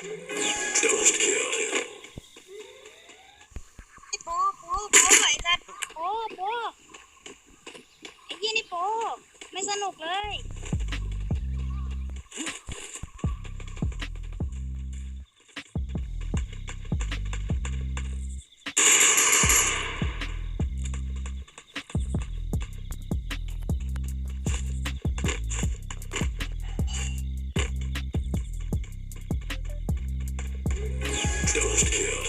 Double kill. โปไอ้สัตว์โปไอ้เหี้ยนี่โปไม่สนุกเลย Double kill.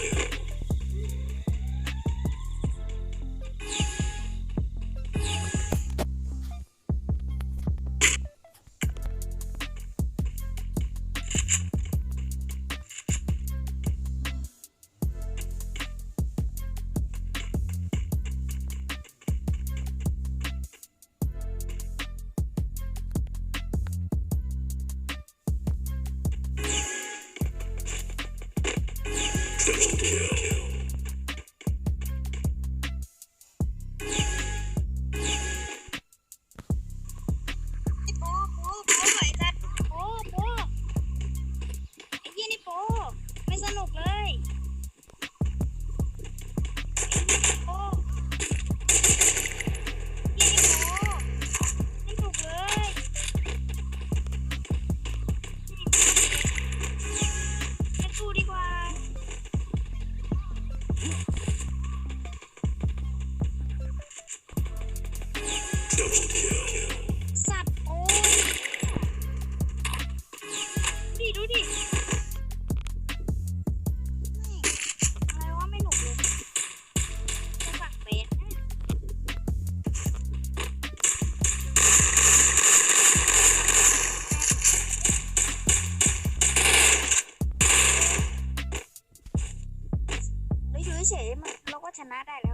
ไอ้สัตว์โปไอ้เหี้ยนี่โปไม่สนุกเลยโปเหี้ยนี่โปไม่สนุกเลยจะสู้ดีกว่าสัตว์โอ้ยดูดิอะไรวะไม่หนุกเลยจะฝักเบสเฮ้ยดูเฉยๆเราก็ชนะได้แล้ว